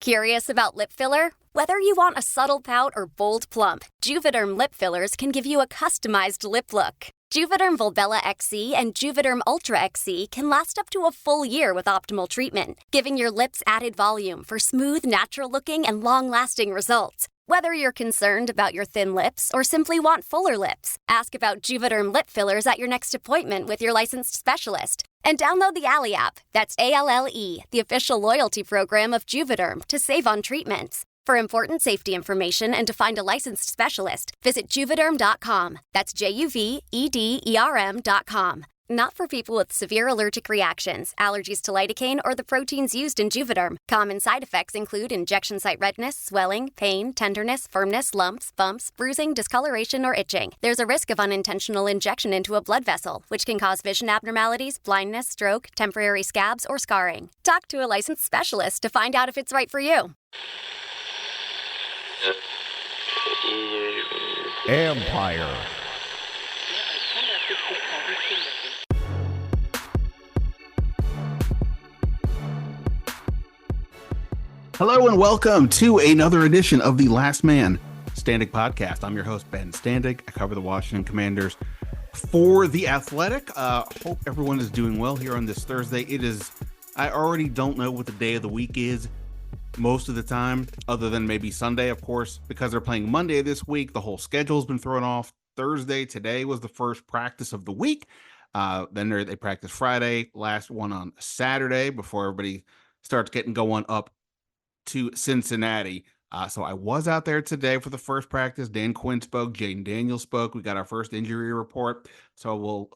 Curious about lip filler? Whether you want a subtle pout or bold plump, Juvederm lip fillers can give you a customized lip look. Juvederm Volbella XC and Juvederm Ultra XC can last up to a full year with optimal treatment, giving your lips added volume for smooth, natural-looking and long-lasting results. Whether you're concerned about your thin lips or simply want fuller lips, ask about Juvederm lip fillers at your next appointment with your licensed specialist. And download the Ally app, that's ALLE, the official loyalty program of Juvederm, to save on treatments. For important safety information and to find a licensed specialist, visit Juvederm.com. That's JUVEDERM.com. Not for people with severe allergic reactions, allergies to lidocaine, or the proteins used in Juvederm. Common side effects include injection site redness, swelling, pain, tenderness, firmness, lumps, bumps, bruising, discoloration, or itching. There's a risk of unintentional injection into a blood vessel, which can cause vision abnormalities, blindness, stroke, temporary scabs, or scarring. Talk to a licensed specialist to find out if it's right for you. Empire. Hello and welcome to another edition of the Last Man Standig podcast. I'm your host, Ben Standig. I cover the Washington Commanders for The Athletic. Hope everyone is doing well here on this Thursday. I already don't know what the day of the week is most of the time, other than maybe Sunday, of course, because they're playing Monday this week. The whole schedule's been thrown off. Thursday, today was the first practice of the week. Then they practice Friday, last one on Saturday before everybody starts getting going up to Cincinnati. So I was out there today for the first practice. Dan Quinn spoke, Jaden Daniels spoke. We got our first injury report. So we'll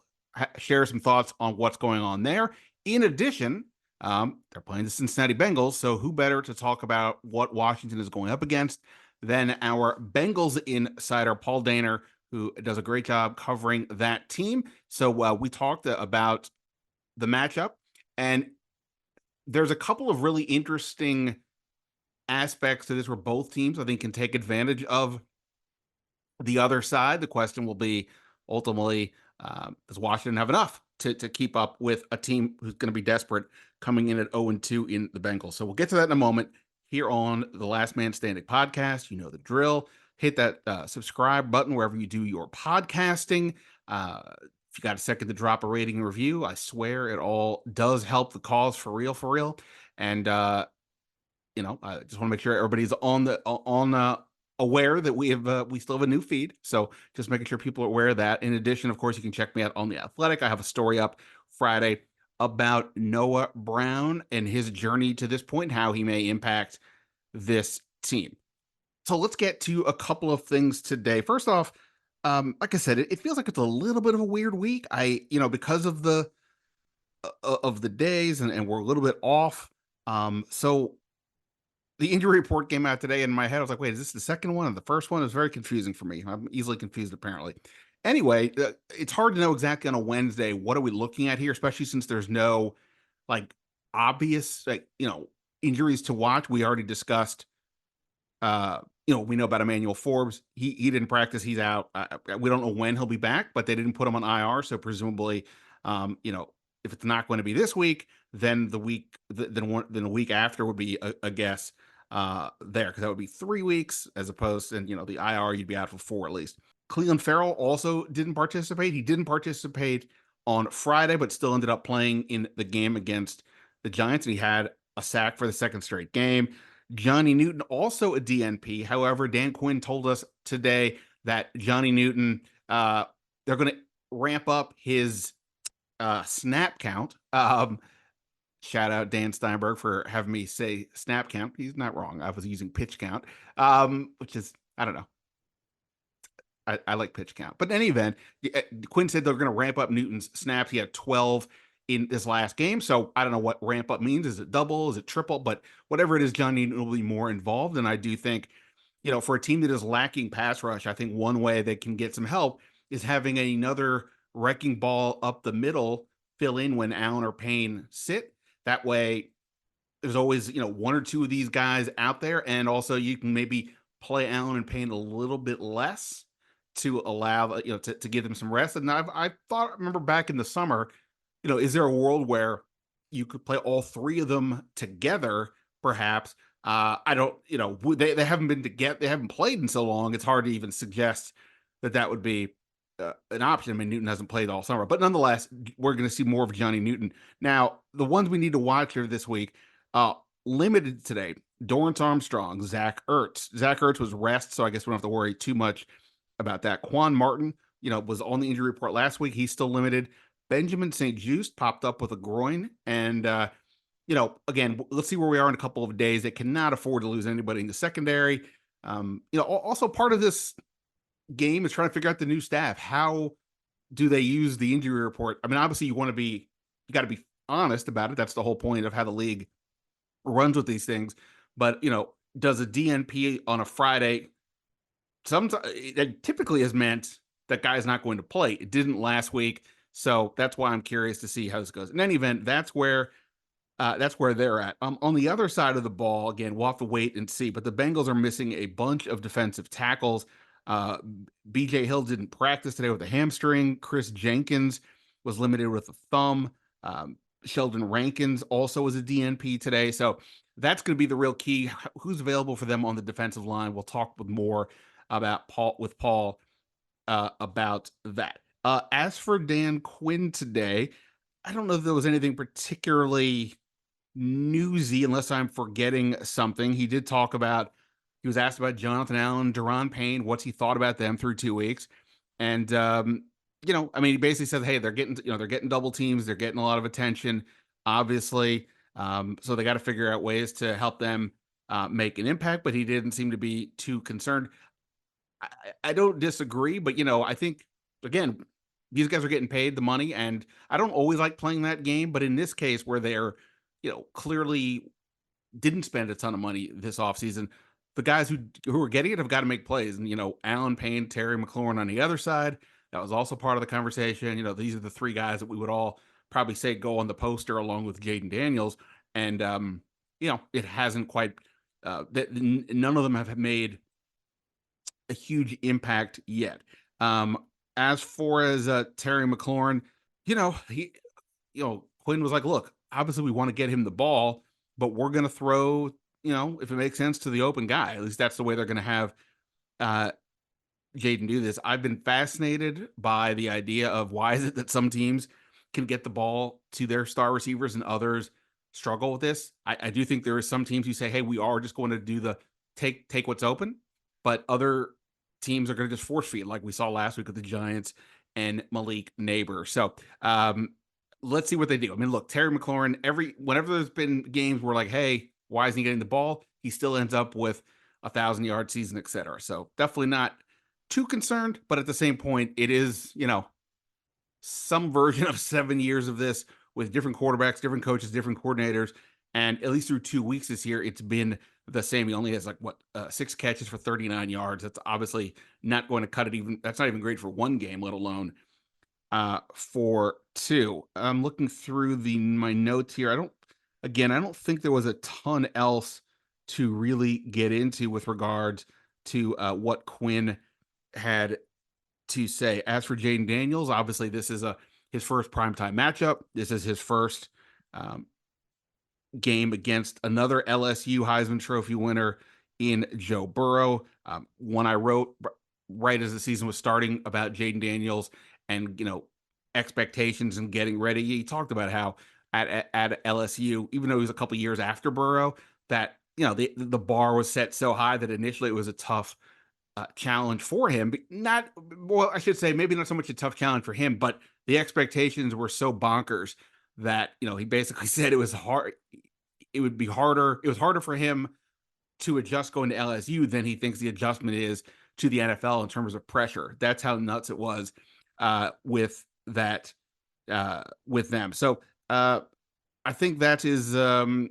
share some thoughts on what's going on there. In addition, they're playing the Cincinnati Bengals. So who better to talk about what Washington is going up against than our Bengals insider, Paul Dehner, who does a great job covering that team. So we talked about the matchup, and there's a couple of really interesting aspects to this where both teams, I think, can take advantage of the other side. The question will be ultimately, does Washington have enough to keep up with a team who's going to be desperate coming in at 0-2 in the Bengals? So we'll get to that in a moment here on the Last Man Standing podcast. You know the drill. Hit that subscribe button wherever you do your podcasting. If you got a second to drop a rating and review, I swear it all does help the cause for real. And I just want to make sure everybody's aware that we still have a new feed. So just making sure people are aware of that. In addition, of course, you can check me out on The Athletic. I have a story up Friday about Noah Brown and his journey to this point, how he may impact this team. So let's get to a couple of things today. First off, like I said, it feels like it's a little bit of a weird week. Because of the days and we're a little bit off. So the injury report came out today, and in my head I was like, wait, is this the second one or the first one? It was very confusing for me. I'm easily confused, apparently. Anyway, it's hard to know exactly on a Wednesday what are we looking at here, especially since there's no obvious injuries to watch. We already discussed. We know about Emmanuel Forbes. He didn't practice. He's out. We don't know when he'll be back, but they didn't put him on IR. So presumably, if it's not going to be this week, then the week after would be a guess there, because that would be 3 weeks as opposed to, the IR, you'd be out for 4 at least. Cleveland Farrell also didn't participate. He didn't participate on Friday, but still ended up playing in the game against the Giants, and he had a sack for the second straight game. Johnny Newton, also a DNP. However, Dan Quinn told us today that Johnny Newton, they're going to ramp up his snap count. Shout out Dan Steinberg for having me say snap count. He's not wrong. I was using pitch count, which is, I don't know. I like pitch count. But in any event, Quinn said they're going to ramp up Newton's snaps. He had 12 in this last game. So I don't know what ramp up means. Is it double? Is it triple? But whatever it is, Johnny Newton will be more involved. And I do think, for a team that is lacking pass rush, I think one way they can get some help is having another wrecking ball up the middle fill in when Allen or Payne sit. That way there's always, one or two of these guys out there. And also you can maybe play Allen and Payne a little bit less to allow, to give them some rest. And I remember back in the summer, is there a world where you could play all three of them together, perhaps, I don't, they haven't they haven't played in so long. It's hard to even suggest that would be an option. I mean, Newton hasn't played all summer, but nonetheless, we're going to see more of Johnny Newton. Now, the ones we need to watch here this week, limited today, Dorrance Armstrong, Zach Ertz. Zach Ertz was rest, so I guess we don't have to worry too much about that. Quan Martin, was on the injury report last week. He's still limited. Benjamin St. Juste popped up with a groin, and again, let's see where we are in a couple of days. They cannot afford to lose anybody in the secondary. Also part of this game is trying to figure out the new staff. How do they use the injury report? I mean, obviously you got to be honest about it. That's the whole point of how the league runs with these things. But, does a DNP on a Friday, sometimes it typically has meant that guy's not going to play. It didn't last week. So that's why I'm curious to see how this goes. In any event, that's where they're at. On the other side of the ball, again, we'll have to wait and see. But the Bengals are missing a bunch of defensive tackles. BJ Hill didn't practice today with a hamstring. Chris Jenkins was limited with a thumb. Sheldon Rankins also was a DNP today. So that's going to be the real key. Who's available for them on the defensive line? We'll talk more about Paul about that. As for Dan Quinn today, I don't know if there was anything particularly newsy, unless I'm forgetting something. He was asked about Jonathan Allen, Daron Payne, what's he thought about them through 2 weeks. And, he basically said, hey, they're getting double teams. They're getting a lot of attention, obviously. So they got to figure out ways to help them make an impact, but he didn't seem to be too concerned. I don't disagree, but, I think, again, these guys are getting paid the money, and I don't always like playing that game, but in this case where they're, clearly didn't spend a ton of money this offseason, the guys who are getting it have got to make plays. And, Allen Payne, Terry McLaurin on the other side, that was also part of the conversation. These are the three guys that we would all probably say go on the poster along with Jaden Daniels. And, it hasn't quite, none of them have made a huge impact yet. As far as Terry McLaurin, Quinn was like, look, obviously we want to get him the ball, but we're going to throw, if it makes sense, to the open guy. At least that's the way they're going to have Jaden do this. I've been fascinated by the idea of why is it that some teams can get the ball to their star receivers and others struggle with this. I do think there are some teams who say, hey, we are just going to do the take what's open, but other teams are going to just force feed, like we saw last week with the Giants and Malik Neighbor. So let's see what they do. I mean, look, Terry McLaurin, whenever there's been games where like, hey, why isn't he getting the ball? He still ends up with 1,000-yard season, et cetera. So definitely not too concerned, but at the same point, it is, some version of 7 years of this with different quarterbacks, different coaches, different coordinators. And at least through 2 weeks this year, it's been the same. He only has 6 catches for 39 yards. That's obviously not going to cut it even. That's not even great for one game, let alone for two. I'm looking through my notes here. I don't think there was a ton else to really get into with regards to what Quinn had to say. As for Jaden Daniels, obviously this is his first primetime matchup. This is his first game against another LSU Heisman Trophy winner in Joe Burrow. One I wrote right as the season was starting about Jaden Daniels and, expectations and getting ready. He talked about how at LSU, even though he was a couple years after Burrow, that, the bar was set so high that initially it was a tough challenge for him. But I should say maybe not so much a tough challenge for him, but the expectations were so bonkers that, he basically said it was hard. It would be harder. It was harder for him to adjust going to LSU than he thinks the adjustment is to the NFL in terms of pressure. That's how nuts it was with that, with them. So I think that is, that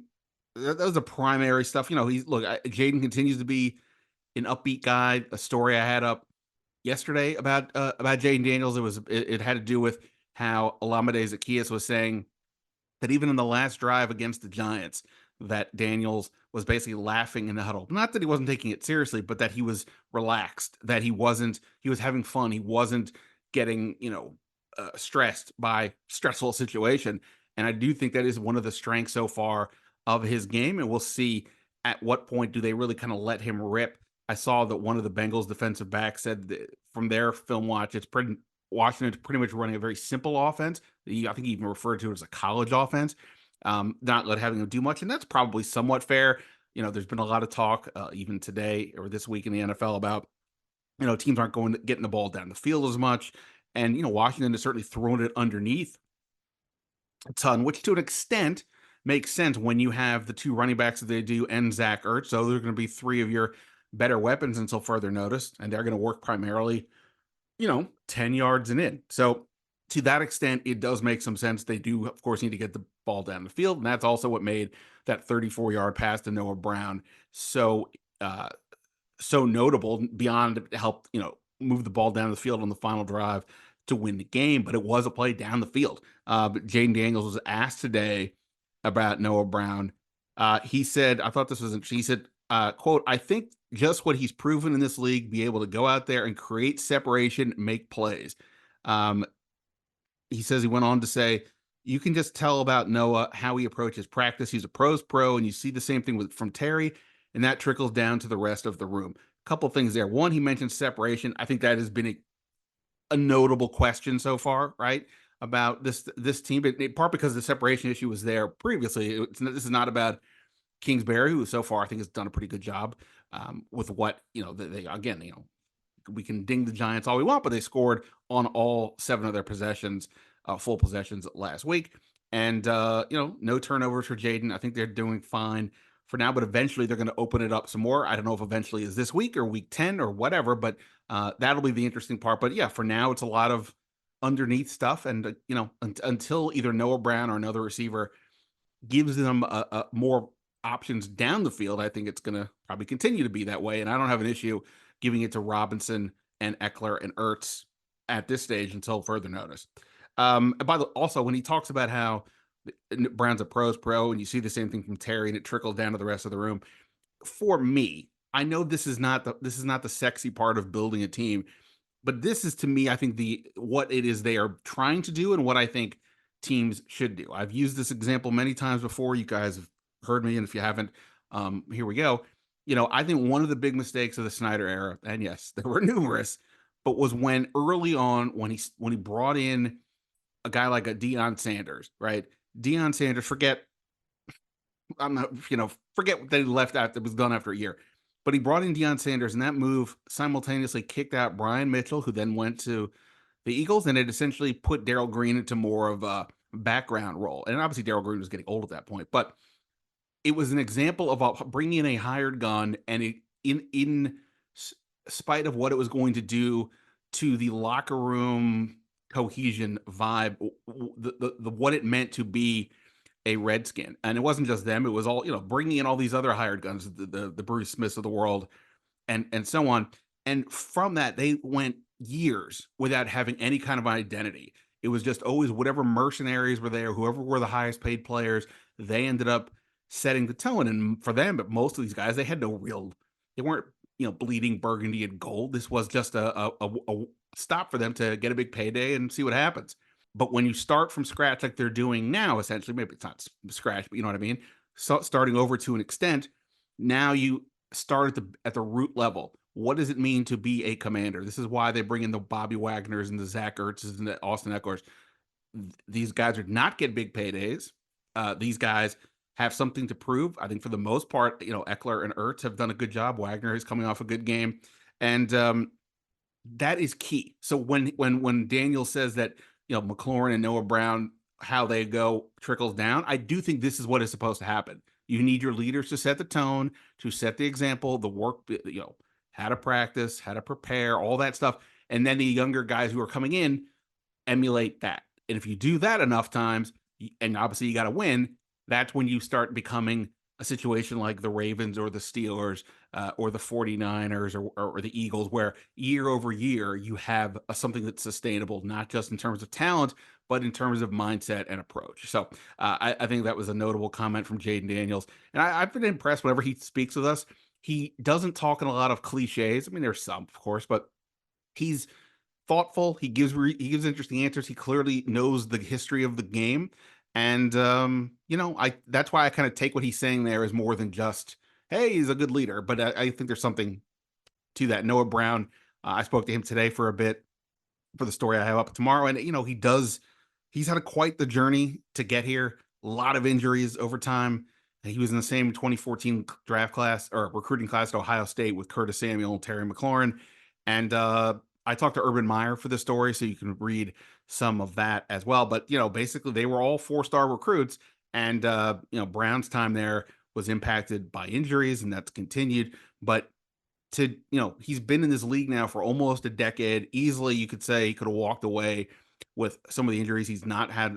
was the primary stuff. Jaden continues to be an upbeat guy. A story I had up yesterday about Jaden Daniels. It had to do with how Olamide Zaccheaus was saying that even in the last drive against the Giants, that Daniels was basically laughing in the huddle. Not that he wasn't taking it seriously, but that he was relaxed, that he was having fun. He wasn't getting, stressed by stressful situation. And I do think that is one of the strengths so far of his game. And we'll see at what point do they really kind of let him rip? I saw that one of the Bengals defensive backs said that from their film watch, Washington's pretty much running a very simple offense. I think he even referred to it as a college offense, not having them do much, and that's probably somewhat fair. There's been a lot of talk, even today or this week in the NFL about teams aren't getting the ball down the field as much, and Washington has certainly thrown it underneath a ton, which to an extent makes sense when you have the two running backs that they do and Zach Ertz. So they're going to be three of your better weapons until further notice, and they're going to work primarily 10 yards and in. So to that extent, it does make some sense. They do, of course, need to get the ball down the field, and that's also what made that 34-yard pass to Noah Brown so notable beyond help, move the ball down the field on the final drive to win the game. But it was a play down the field. But Jaden Daniels was asked today about Noah Brown. He said, I thought this was interesting. He said, quote, "I think just what he's proven in this league, be able to go out there and create separation, make plays." He says, he went on to say, "You can just tell about Noah, how he approaches practice. He's a pro's pro, and you see the same thing from Terry, and that trickles down to the rest of the room." A couple things there. One, he mentioned separation. I think that has been a notable question so far, right? About this team, in part because the separation issue was there previously. This is not about Kingsbury, who so far I think has done a pretty good job with what they again. We can ding the Giants all we want, but they scored on all 7 of their possessions, full possessions last week, and no turnovers for Jaden. I think they're doing fine for now, but eventually they're going to open it up some more. I don't know if eventually is this week or week 10 or whatever, but that'll be the interesting part. But yeah, for now it's a lot of underneath stuff, and until either Noah Brown or another receiver gives them more options down the field, I think it's going to probably continue to be that way. And I don't have an issue giving it to Robinson and Eckler and Ertz at this stage until further notice. Also, when he talks about how Brown's a pro's pro, and you see the same thing from Terry, and it trickles down to the rest of the room. For me, I know this is not the sexy part of building a team, but this is, to me, I think what it is they are trying to do, and what I think teams should do. I've used this example many times before. You guys have heard me, and if you haven't, here we go. I think one of the big mistakes of the Snyder era, and yes, there were numerous, but was when early on when he brought in a guy like a Deion Sanders, right? Deion Sanders, forget that he left after it was done after a year. But he brought in Deion Sanders, and that move simultaneously kicked out Brian Mitchell, who then went to the Eagles, and it essentially put Darrell Green into more of a background role. And obviously Darrell Green was getting old at that point, but it was an example of bringing in a hired gun, and in spite of what it was going to do to the locker room cohesion vibe, the what it meant to be a Redskin. And it wasn't just them, it was all, bringing in all these other hired guns, the Bruce Smiths of the world, and so on. And from that, they went years without having any kind of identity. It was just always whatever mercenaries were there, whoever were the highest paid players, they ended up setting the tone. And for them, but most of these guys, they weren't, bleeding burgundy and gold. This was just a stop for them to get a big payday and see what happens. But when you start from scratch, like they're doing now, essentially, maybe it's not scratch, but you know what I mean? So starting over to an extent, now you start at the root level. What does it mean to be a commander? This is why they bring in the Bobby Wagners and the Zach Ertzes and the Austin Ecklers. These guys are not getting big paydays. These guys have something to prove. I think for the most part, Eckler and Ertz have done a good job. Wagner is coming off a good game. And that is key. So when Daniel says that, McLaurin and Noah Brown, how they go trickles down, I do think this is what is supposed to happen. You need your leaders to set the tone, to set the example, the work, how to practice, how to prepare, all that stuff. And then the younger guys who are coming in emulate that. And if you do that enough times, and obviously you got to win, that's when you start becoming a situation like the Ravens or the Steelers or the 49ers or the Eagles, where year over year you have something that's sustainable, not just in terms of talent, but in terms of mindset and approach. So I think that was a notable comment from Jaden Daniels. And I've been impressed whenever he speaks with us. He doesn't talk in a lot of cliches. I mean, there's some, of course, but he's thoughtful. He gives interesting answers. He clearly knows the history of the game. And, that's why I kind of take what he's saying there as more than just, hey, he's a good leader. But I think there's something to that. Noah Brown, I spoke to him today for a bit for the story I have up tomorrow. And, he's had quite the journey to get here. A lot of injuries over time. He was in the same 2014 draft class or recruiting class at Ohio State with Curtis Samuel and Terry McLaurin. And I talked to Urban Meyer for the story, so you can read some of that as well. But, basically they were all 4-star recruits. And, Brown's time there was impacted by injuries, and that's continued. But he's been in this league now for almost a decade. Easily, you could say he could have walked away with some of the injuries. He's not had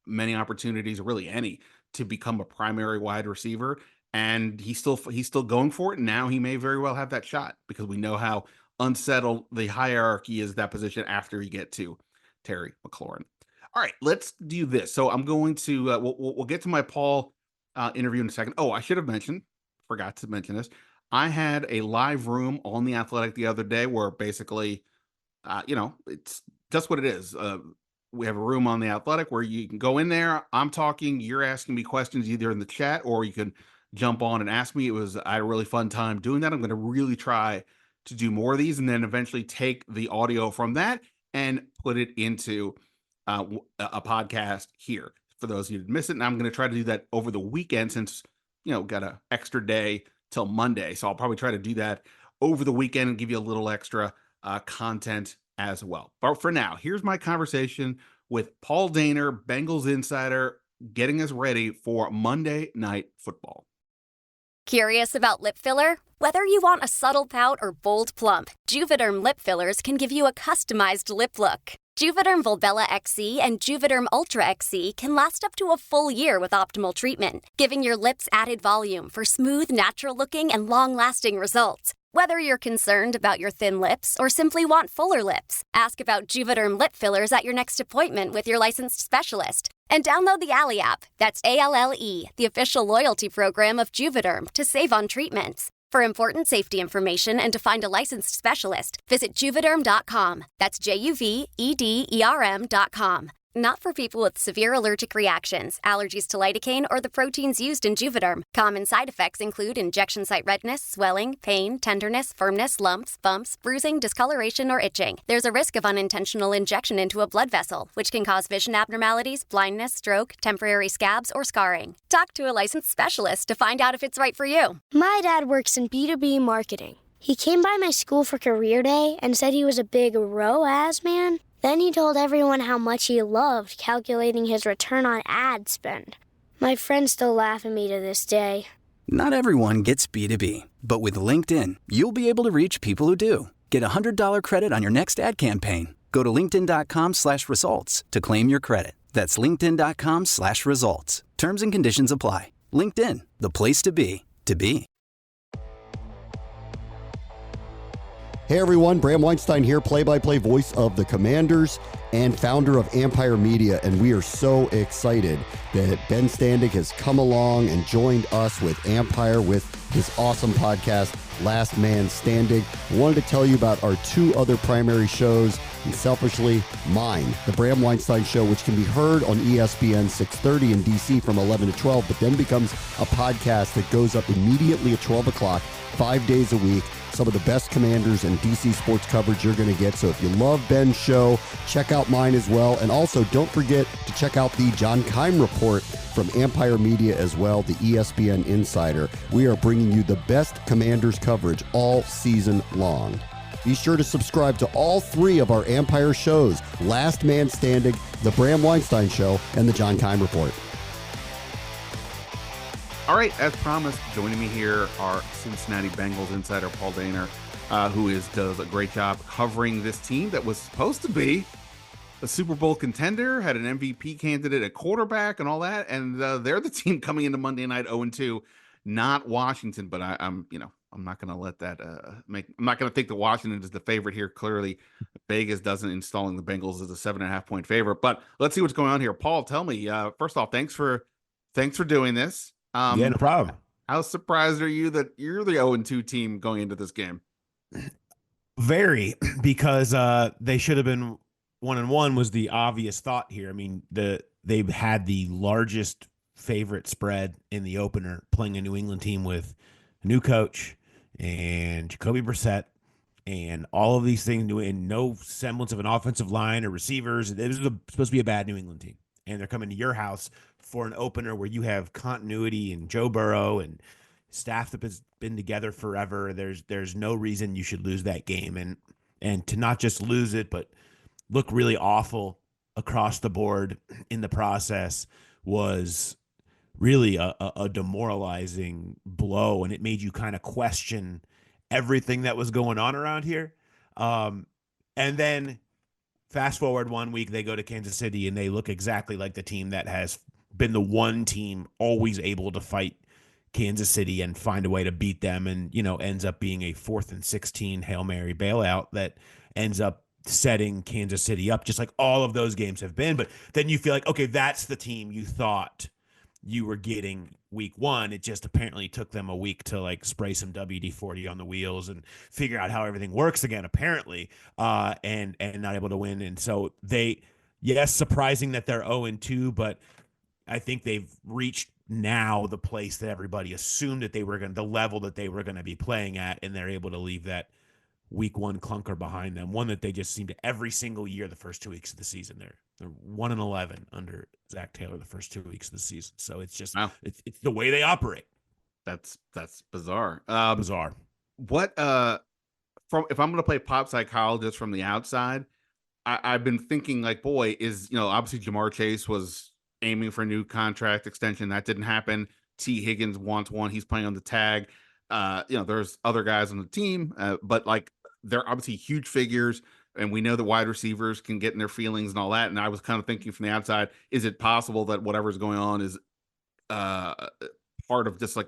many opportunities, or really any, to become a primary wide receiver, and he's still going for it. And now he may very well have that shot, because we know how unsettled the hierarchy is at that position after you get to Terry McLaurin. All right, let's do this. So I'm going to we'll get to my Paul interview in a second. Oh, I should have forgot to mention this. I had a live room on The Athletic the other day where basically, it's just what it is. We have a room on The Athletic where you can go in there. I'm talking, you're asking me questions either in the chat, or you can jump on and ask me. I had a really fun time doing that. I'm going to really try to do more of these, and then eventually take the audio from that and put it into a podcast here for those of you who miss it. And I'm going to try to do that over the weekend, since, got an extra day till Monday. So I'll probably try to do that over the weekend and give you a little extra content as well. But for now, here's my conversation with Paul Dehner, Bengals insider, getting us ready for Monday Night Football. Curious about lip filler? Whether you want a subtle pout or bold plump, Juvederm lip fillers can give you a customized lip look. Juvederm Volbella XC and Juvederm Ultra XC can last up to a full year with optimal treatment, giving your lips added volume for smooth, natural-looking and long-lasting results. Whether you're concerned about your thin lips or simply want fuller lips, ask about Juvederm lip fillers at your next appointment with your licensed specialist. And download the Alley app, that's ALLE, the official loyalty program of Juvederm, to save on treatments. For important safety information and to find a licensed specialist, visit Juvederm.com. That's JUVEDERM.com. Not for people with severe allergic reactions, allergies to lidocaine, or the proteins used in Juvederm. Common side effects include injection site redness, swelling, pain, tenderness, firmness, lumps, bumps, bruising, discoloration, or itching. There's a risk of unintentional injection into a blood vessel, which can cause vision abnormalities, blindness, stroke, temporary scabs, or scarring. Talk to a licensed specialist to find out if it's right for you. My dad works in B2B marketing. He came by my school for career day and said he was a big ROAS man. Then he told everyone how much he loved calculating his return on ad spend. My friends still laugh at me to this day. Not everyone gets B2B, but with LinkedIn, you'll be able to reach people who do. Get a $100 credit on your next ad campaign. Go to linkedin.com/results to claim your credit. That's linkedin.com/results. Terms and conditions apply. LinkedIn, the place to be, to be. Hey everyone, Bram Weinstein here, play-by-play voice of the Commanders and founder of Empire Media, and we are so excited that Ben Standig has come along and joined us with Empire with his awesome podcast, Last Man Standig. I wanted to tell you about our two other primary shows, and selfishly, mine, the Bram Weinstein Show, which can be heard on ESPN 630 in DC from 11 to 12, but then becomes a podcast that goes up immediately at 12 o'clock, 5 days a week. Some of the best Commanders and DC sports coverage you're going to get. So if you love Ben's show, check out mine as well. And also don't forget to check out the John Keim Report from Empire Media as well, the ESPN Insider. We are bringing you the best Commanders coverage all season long. Be sure to subscribe to all three of our Empire shows, Last Man Standing, The Bram Weinstein Show, and The John Keim Report. All right, as promised, joining me here are Cincinnati Bengals insider Paul Dehner, who does a great job covering this team that was supposed to be a Super Bowl contender, had an MVP candidate at quarterback and all that, and they're the team coming into Monday night 0-2, not Washington. But I'm not going to let that I'm not going to think that Washington is the favorite here. Clearly, Vegas doesn't, installing the Bengals as a 7.5 point favorite. But let's see what's going on here. Paul, tell me first off, thanks for doing this. Yeah, no problem. How surprised are you that you're the 0-2 team going into this game? Very, because they should have been 1-1 was the obvious thought here. I mean, they've had the largest favorite spread in the opener, playing a New England team with a new coach and Jacoby Brissett and all of these things, and no semblance of an offensive line or receivers. It was supposed to be a bad New England team, and they're coming to your house for an opener where you have continuity and Joe Burrow and staff that has been together forever. There's no reason you should lose that game, and to not just lose it, but look really awful across the board in the process was really a demoralizing blow, and it made you kind of question everything that was going on around here. And then fast forward 1 week, they go to Kansas City and they look exactly like the team that has been the one team always able to fight Kansas City and find a way to beat them, and ends up being a 4th and 16 Hail Mary bailout that ends up setting Kansas City up, just like all of those games have been. But then you feel like, okay, that's the team you thought you were getting week 1. It just apparently took them a week to like spray some WD-40 on the wheels and figure out how everything works again, apparently, and not able to win. And so yes, surprising that they're 0-2, but I think they've reached now the place that everybody assumed that the level that they were going to be playing at, and they're able to leave that week 1 clunker behind them, one that they just seem to every single year the first 2 weeks of the season. They're 1-11 under Zach Taylor the first 2 weeks of the season. So it's just it's the way they operate. That's bizarre. Bizarre. What if I'm going to play pop psychologist from the outside, I've been thinking like, boy, obviously Jamar Chase was aiming for a new contract extension. That didn't happen. T. Higgins wants one. He's playing on the tag. There's other guys on the team, but like they're obviously huge figures, and we know that wide receivers can get in their feelings and all that. And I was kind of thinking from the outside, is it possible that whatever's going on is part of just like,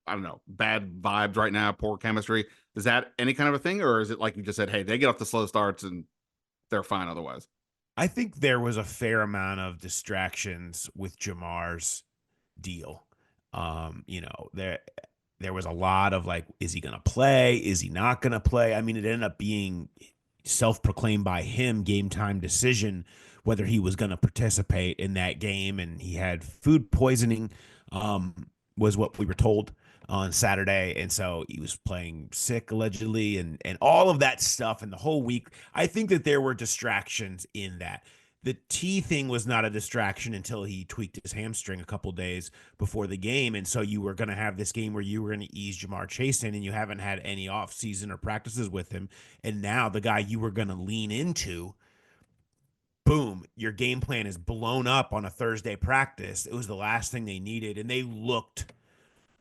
I don't know, bad vibes right now, poor chemistry? Is that any kind of a thing? Or is it like you just said, hey, they get off the slow starts and they're fine otherwise? I think there was a fair amount of distractions with Jamar's deal. There was a lot of like, is he going to play? Is he not going to play? I mean, it ended up being self-proclaimed by him game time decision whether he was going to participate in that game, and he had food poisoning, was what we were told on Saturday, and so he was playing sick allegedly, and all of that stuff. And the whole week, I think that there were distractions in that. The T thing was not a distraction until he tweaked his hamstring a couple days before the game. And so you were going to have this game where you were going to ease Jamar Chase in, and you haven't had any offseason or practices with him. And now the guy you were going to lean into, boom, your game plan is blown up on a Thursday practice. It was the last thing they needed, and they looked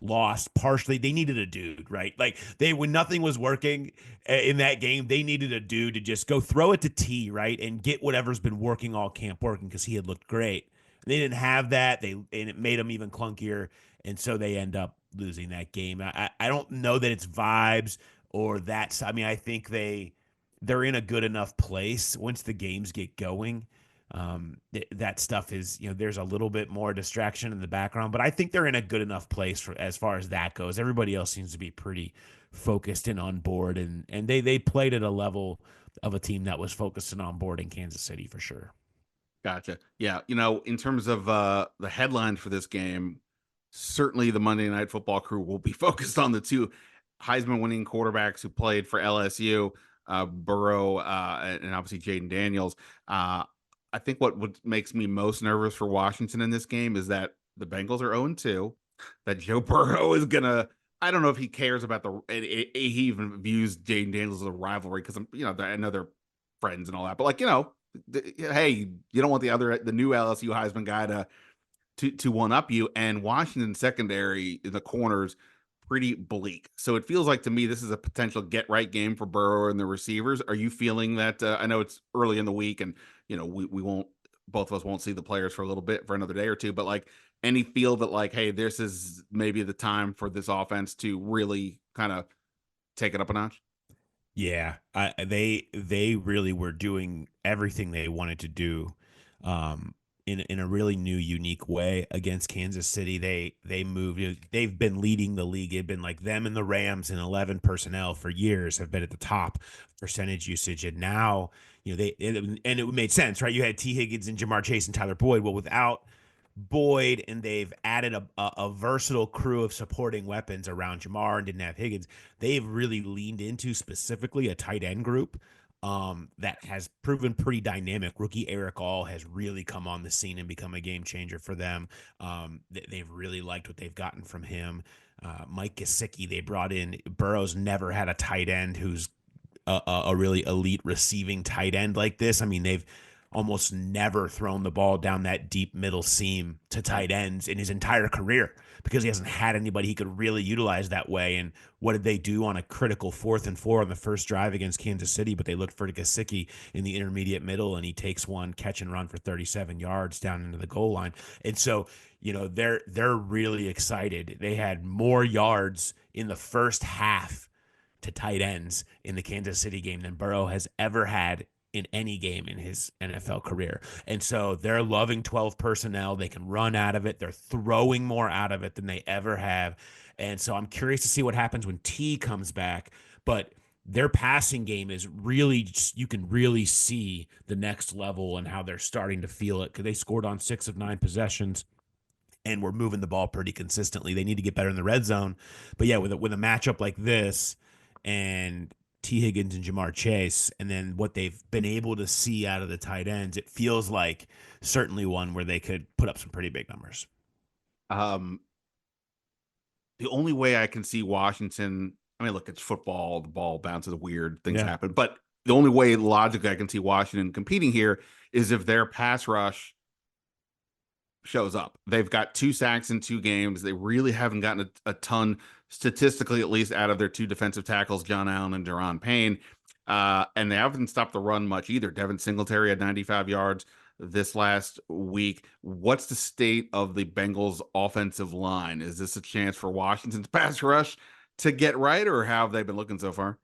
lost partially. They needed a dude, right? Like when nothing was working in that game, they needed a dude to just go throw it to T, right? And get whatever's been working all camp working, because he had looked great. And they didn't have that. And it made them even clunkier. And so they end up losing that game. I don't know that it's vibes or that's, I mean, I think they're in a good enough place once the games get going. That stuff is, there's a little bit more distraction in the background, but I think they're in a good enough place for as far as that goes. Everybody else seems to be pretty focused and on board, and they played at a level of a team that was focused and on board in Kansas City for sure. Gotcha. Yeah. In terms of the headlines for this game, certainly the Monday Night Football crew will be focused on the two Heisman winning quarterbacks who played for LSU, Burrow, and obviously Jaden Daniels. I think what makes me most nervous for Washington in this game is that the Bengals are 0-2, that Joe Burrow is going to, I don't know if he cares about he even views Jaden Daniels as a rivalry, because I know they're friends and all that, but like, hey, you don't want the new LSU Heisman guy to one up you. And Washington secondary in the corners, pretty bleak. So it feels like to me this is a potential get right game for Burrow and the receivers. Are you feeling that? I know it's early in the week, and we won't, both of us won't see the players for a little bit, for another day or two, but like any feel that like, hey, this is maybe the time for this offense to really kind of take it up a notch? Yeah, they really were doing everything they wanted to do in a really new, unique way against Kansas City. They moved. They've been leading the league. They've been like them and the Rams in 11 personnel for years, have been at the top percentage usage, and now it made sense, right? You had T. Higgins and Jamar Chase and Tyler Boyd. Well, without Boyd, and they've added a versatile crew of supporting weapons around Jamar and didn't have Higgins. They've really leaned into specifically a tight end group that has proven pretty dynamic. Rookie Eric All has really come on the scene and become a game changer for them. They've really liked what they've gotten from him. Mike Gesicki, they brought in. Burrow's never had a tight end who's a really elite receiving tight end like this. I mean, they've almost never thrown the ball down that deep middle seam to tight ends in his entire career because he hasn't had anybody he could really utilize that way. And what did they do on a critical 4th and 4 on the first drive against Kansas City? But they looked for Gesicki in the intermediate middle, and he takes one catch and run for 37 yards down into the goal line. And so, they're really excited. They had more yards in the first half to tight ends in the Kansas City game than Burrow has ever had in any game in his NFL career. And so they're loving 12 personnel. They can run out of it. They're throwing more out of it than they ever have. And so I'm curious to see what happens when T comes back. But their passing game is really, you can really see the next level and how they're starting to feel it because they scored on 6 of 9 possessions. And we're moving the ball pretty consistently. They need to get better in the red zone. But yeah, with a matchup like this and T. Higgins and Jamar Chase, and then what they've been able to see out of the tight ends, it feels like certainly one where they could put up some pretty big numbers. The only way I can see Washington, I mean, look, it's football, the ball bounces, weird things happen, but the only way logically I can see Washington competing here is if their pass rush shows up. They've got 2 sacks in 2 games. They really haven't gotten a ton, statistically at least, out of their 2 defensive tackles, John Allen and Daron Payne. And they haven't stopped the run much either. Devin Singletary had 95 yards this last week. What's the state of the Bengals offensive line? Is this a chance for Washington's pass rush to get right, or how have they been looking so far?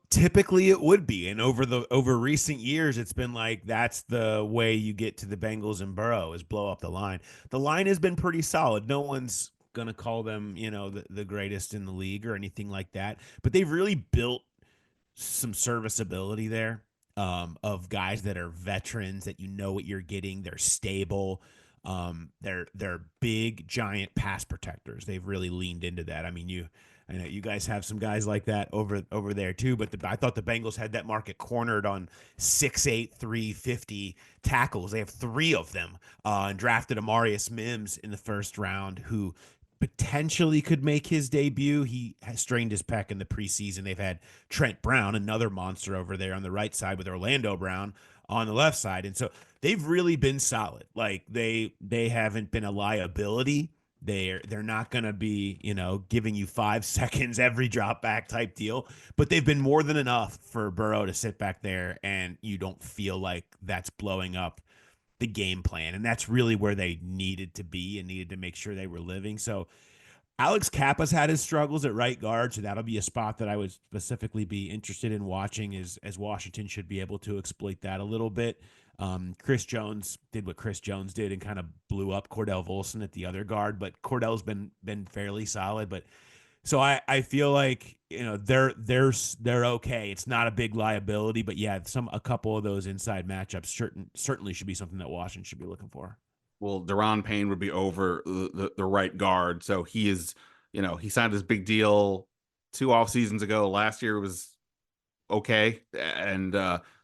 Typically it would be. And over recent years, it's been like that's the way you get to the Bengals and Burrow is blow up the line. The line has been pretty solid. No one's going to call them, the greatest in the league or anything like that. But they've really built some serviceability there of guys that are veterans that what you're getting. They're stable. They're big, giant pass protectors. They've really leaned into that. I mean, I know you guys have some guys like that over there too, but I thought the Bengals had that market cornered on 6'8", 350 tackles. They have 3 of them and drafted Amarius Mims in the first round, who potentially could make his debut. He has strained his pec in the preseason. They've had Trent Brown, another monster over there on the right side, with Orlando Brown on the left side. And so they've really been solid. Like they haven't been a liability. They're not going to be, giving you 5 seconds every drop back type deal, but they've been more than enough for Burrow to sit back there and you don't feel like that's blowing up the game plan. And that's really where they needed to be and needed to make sure they were living. So Alex Kappa's had his struggles at right guard, so that'll be a spot that I would specifically be interested in watching as Washington should be able to exploit that a little bit. Chris Jones did what Chris Jones did and kind of blew up Cordell Volson at the other guard, but Cordell's been fairly solid. But so I feel like they're okay. It's not a big liability, but yeah, a couple of those inside matchups certainly should be something that Washington should be looking for. Well, Daron Payne would be over the right guard, so he is he signed his big deal 2 off seasons ago. Last year was okay, and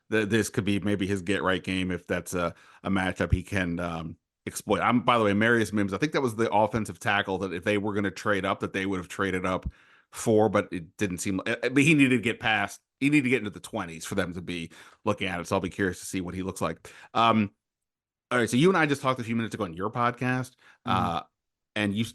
this could be maybe his get right game if that's a matchup he can exploit. By the way, Marius Mims, I think that was the offensive tackle that if they were going to trade up, that they would have traded up for, but it didn't seem. But he needed to get past. He needed to get into the 20s for them to be looking at it. So I'll be curious to see what he looks like. All right, so you and I just talked a few minutes ago on your podcast, and you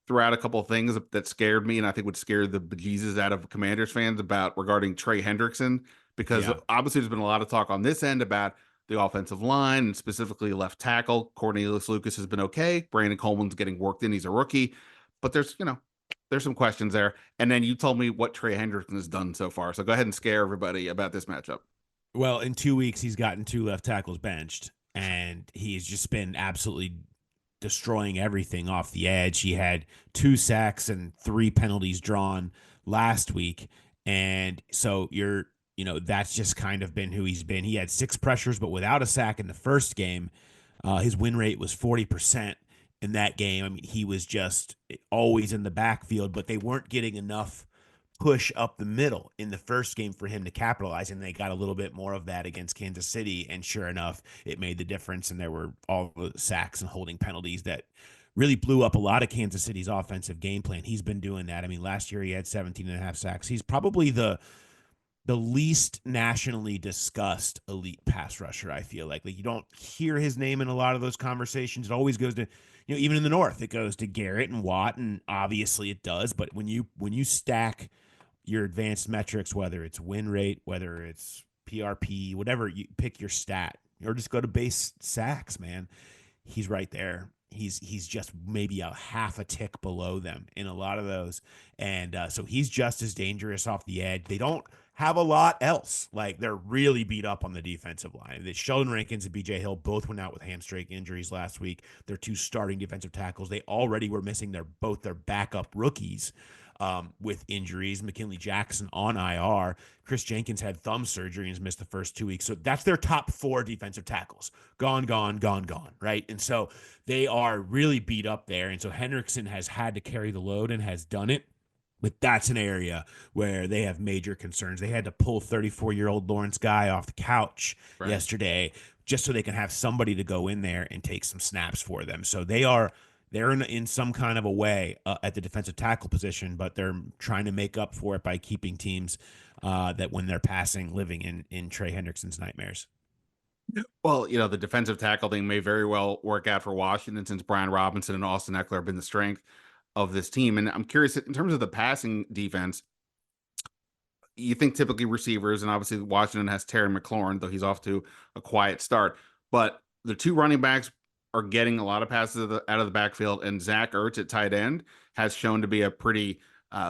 threw out a couple of things that scared me, and I think would scare the bejesus out of Commanders fans regarding Trey Hendrickson. Because obviously there's been a lot of talk on this end about the offensive line and specifically left tackle. Cornelius Lucas has been okay. Brandon Coleman's getting worked in. He's a rookie. But there's some questions there. And then you told me what Trey Hendrickson has done so far. So go ahead and scare everybody about this matchup. Well, in 2 weeks, he's gotten 2 left tackles benched, and he's just been absolutely destroying everything off the edge. He had 2 sacks and 3 penalties drawn last week. And so that's just kind of been who he's been. He had 6 pressures, but without a sack in the first game. His win rate was 40% in that game. I mean, he was just always in the backfield, but they weren't getting enough push up the middle in the first game for him to capitalize, and they got a little bit more of that against Kansas City, and sure enough, it made the difference, and there were all the sacks and holding penalties that really blew up a lot of Kansas City's offensive game plan. He's been doing that. I mean, last year he had 17 and a half sacks. He's probably the least nationally discussed elite pass rusher, I feel like. Like, you don't hear his name in a lot of those conversations. It always goes to, even in the North, it goes to Garrett and Watt, and obviously it does, but when you stack your advanced metrics, whether it's win rate, whether it's PRP, whatever, you pick your stat, or just go to base sacks, man, he's right there. He's just maybe a half a tick below them in a lot of those. And so he's just as dangerous off the edge. They don't have a lot else. Like, they're really beat up on the defensive line. Sheldon Rankins and BJ Hill both went out with hamstring injuries last week. Their two starting defensive tackles, they already were missing both their backup rookies with injuries. McKinley Jackson on IR. Chris Jenkins had thumb surgery and has missed the first 2 weeks. So that's their top four defensive tackles. Gone, right? And so they are really beat up there. And so Hendrickson has had to carry the load and has done it. But that's an area where they have major concerns. They had to pull 34-year-old Lawrence Guy off the couch yesterday just so they can have somebody to go in there and take some snaps for them. So they're in some kind of a way at the defensive tackle position, but they're trying to make up for it by keeping teams that when they're passing living in Trey Hendrickson's nightmares. Well, the defensive tackle thing may very well work out for Washington, since Brian Robinson and Austin Eckler have been the strength of this team. And I'm curious, in terms of the passing defense, you think typically receivers, and obviously Washington has Terry McLaurin, though he's off to a quiet start, but the two running backs are getting a lot of passes out of the backfield, and Zach Ertz at tight end has shown to be a pretty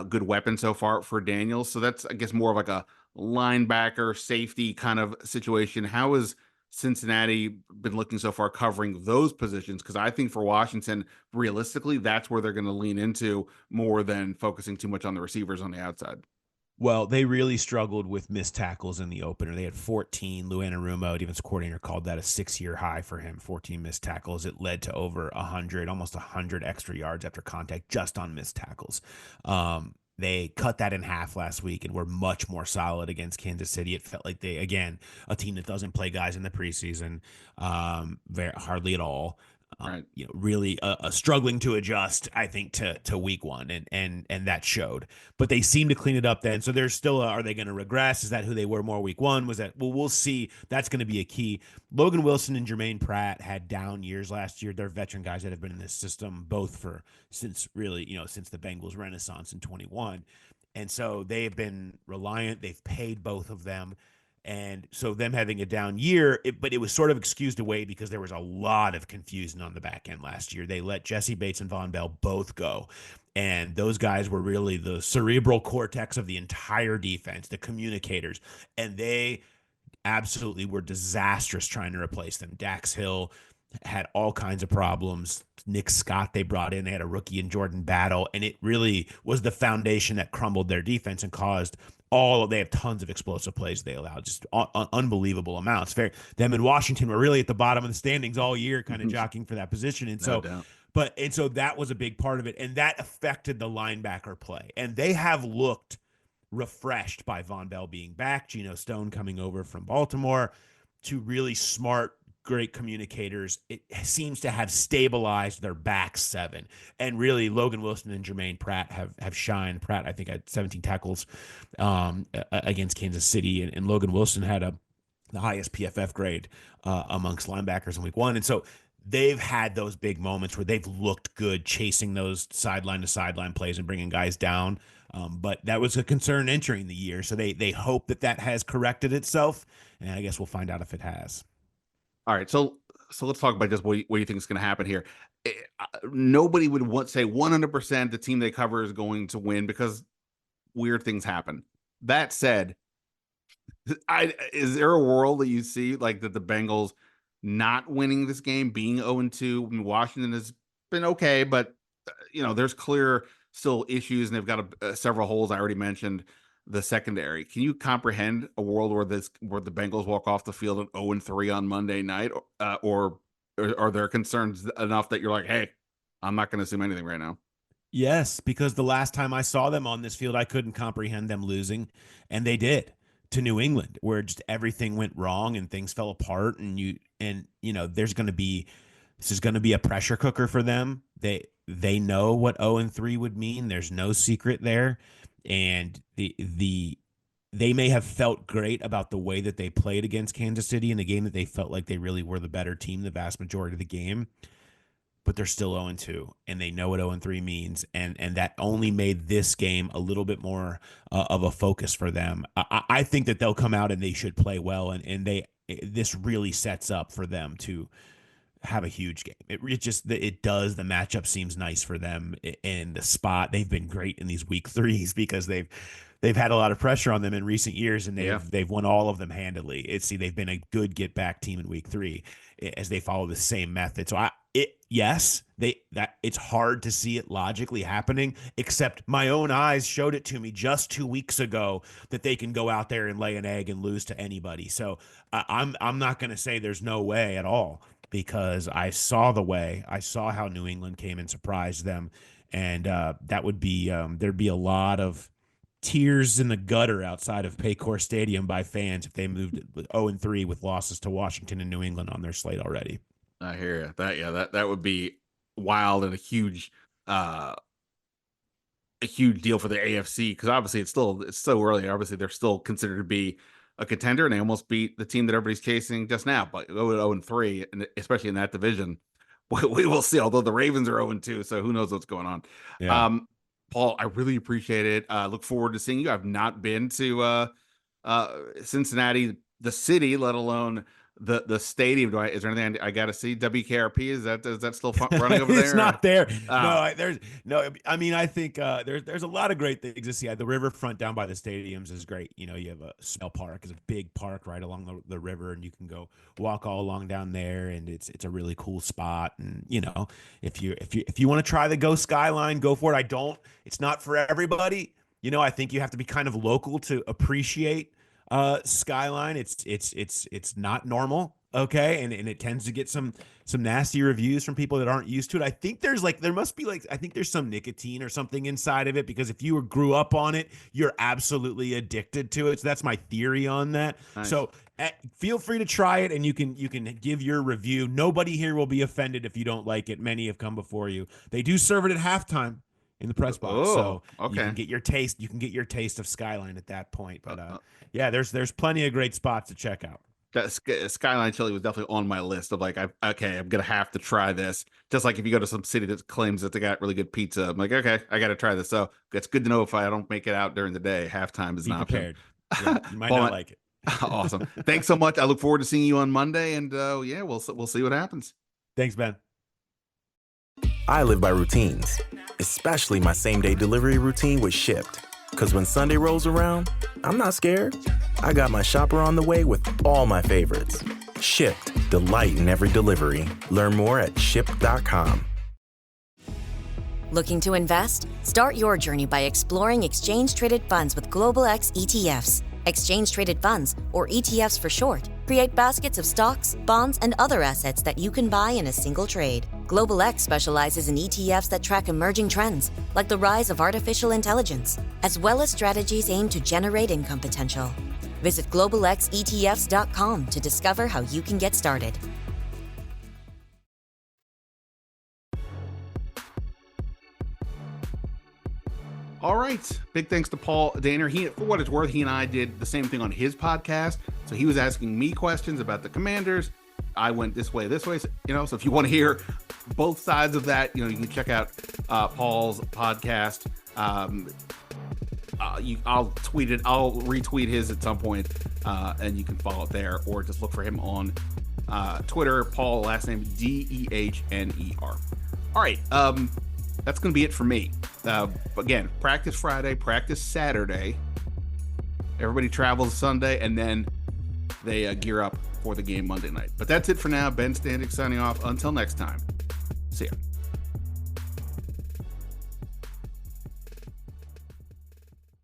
good weapon so far for Daniels. So that's, I guess, more of like a linebacker safety kind of situation. How has Cincinnati been looking so far covering those positions? Because I think for Washington, realistically, that's where they're going to lean into more than focusing too much on the receivers on the outside. Well, they really struggled with missed tackles in the opener. They had 14. Lou Anarumo, defensive coordinator, called that a 6-year high for him, 14 missed tackles. It led to over 100, almost 100 extra yards after contact just on missed tackles. They cut that in half last week and were much more solid against Kansas City. It felt like a team that doesn't play guys in the preseason, hardly at all. Right. Really struggling to adjust, I think, to week one, and that showed. But they seem to clean it up then. So there's still are they going to regress? Is that who they were more week one? Was that? Well, we'll see. That's going to be a key. Logan Wilson and Jermaine Pratt had down years last year. They're veteran guys that have been in this system since the Bengals renaissance in 21. And so they've been reliant. They've paid both of them. And so them having a down year, but it was sort of excused away because there was a lot of confusion on the back end last year. They let Jesse Bates and Von Bell both go. And those guys were really the cerebral cortex of the entire defense, the communicators. And they absolutely were disastrous trying to replace them. Dax Hill had all kinds of problems. Nick Scott they brought in. They had a rookie in Jordan Battle. And it really was the foundation that crumbled their defense and caused they have tons of explosive plays they allowed, just unbelievable amounts. Them in Washington were really at the bottom of the standings all year, kind of jockeying for that position. And so that was a big part of it. And that affected the linebacker play. And they have looked refreshed by Von Bell being back, Geno Stone coming over from Baltimore, two really smart, great communicators. It seems to have stabilized their back seven. And really, Logan Wilson and Jermaine Pratt have shined. Pratt, I think, had 17 tackles against Kansas City, and Logan Wilson had the highest PFF grade amongst linebackers in week one. And so they've had those big moments where they've looked good chasing those sideline-to-sideline plays and bringing guys down. But that was a concern entering the year. So they hope that has corrected itself, and I guess we'll find out if it has. All right, so let's talk about just what you think is going to happen here. Nobody would say 100% the team they cover is going to win because weird things happen. That said, is there a world that you see like that the Bengals not winning this game, being 0-2? I mean, Washington has been okay, but there's clear still issues, and they've got several holes. I already mentioned the secondary. Can you comprehend a world where the Bengals walk off the field at 0-3 on Monday night, or are there concerns enough that you're like, hey, I'm not going to assume anything right now? Yes, because the last time I saw them on this field, I couldn't comprehend them losing, and they did to New England, where just everything went wrong and things fell apart. And this is going to be a pressure cooker for them. They know what 0-3 would mean. There's no secret there, and they may have felt great about the way that they played against Kansas City in a game that they felt like they really were the better team the vast majority of the game. But they're still 0-2, and they know what 0-3 means, and that only made this game a little bit more of a focus for them. I think that they'll come out and they should play well, and this really sets up for them to have a huge game. It does. The matchup seems nice for them in the spot. They've been great in these week threes because they've had a lot of pressure on them in recent years, and they've won all of them handily. They've been a good get back team in week 3 as they follow the same method. So it's hard to see it logically happening, except my own eyes showed it to me just 2 weeks ago that they can go out there and lay an egg and lose to anybody. So I'm not going to say there's no way at all, because I saw the way. I saw how New England came and surprised them, and that would be there'd be a lot of tears in the gutter outside of Paycor Stadium by fans if they moved 0-3 with losses to Washington and New England on their slate already. I hear you. That would be wild and a huge deal for the AFC, because obviously it's so early. Obviously they're still considered to be a contender, and they almost beat the team that everybody's chasing just now. But 0-3, and especially in that division, we will see. Although the Ravens are 0-2, so who knows what's going on. Yeah. Paul, I really appreciate it. Look forward to seeing you. I've not been to Cincinnati, the city, let alone the stadium. Is there anything I got to see? WKRP, is that still running over there? It's not there. I mean, I think there's a lot of great things to see. The riverfront down by the stadiums is great. You have a Smell Park, is a big park right along the river, and you can go walk all along down there, and it's a really cool spot. And if you want to try the Go Skyline, go for it. It's not for everybody. I think you have to be kind of local to appreciate Skyline. It's not normal, okay, and it tends to get some nasty reviews from people that aren't used to it. I think there's some nicotine or something inside of it, because if you grew up on it, you're absolutely addicted to it. So that's my theory on that. Nice. So feel free to try it, and you can give your review. Nobody here will be offended if you don't like it. Many have come before you. They do serve it at halftime in the press box, so okay. You can get your taste. You can get your taste of Skyline at that point. But there's plenty of great spots to check out. That Skyline Chili was definitely on my list of I'm gonna have to try this. Just like if you go to some city that claims that they got really good pizza, I'm like, okay, I gotta try this. So it's good to know if I don't make it out during the day, halftime is an option. Yeah, you might not like it. Awesome. Thanks so much. I look forward to seeing you on Monday, and we'll see what happens. Thanks, Ben. I live by routines, especially my same-day delivery routine with Shipt. Because when Sunday rolls around, I'm not scared. I got my shopper on the way with all my favorites. Shipt, delight in every delivery. Learn more at shipt.com. Looking to invest? Start your journey by exploring exchange-traded funds with Global X ETFs. Exchange-traded funds, or ETFs for short, create baskets of stocks, bonds, and other assets that you can buy in a single trade. Global X specializes in ETFs that track emerging trends, like the rise of artificial intelligence, as well as strategies aimed to generate income potential. Visit globalxetfs.com to discover how you can get started. All right. Big thanks to Paul Dehner. For what it's worth, he and I did the same thing on his podcast. So he was asking me questions about the Commanders. I went this way. So if you want to hear both sides of that, you can check out Paul's podcast. I'll tweet it. I'll retweet his at some point, and you can follow it there, or just look for him on Twitter. Paul, last name Dehner. All right. That's going to be it for me. Again, practice Friday, practice Saturday. Everybody travels Sunday, and then they gear up for the game Monday night. But that's it for now. Ben Standig signing off. Until next time. See ya.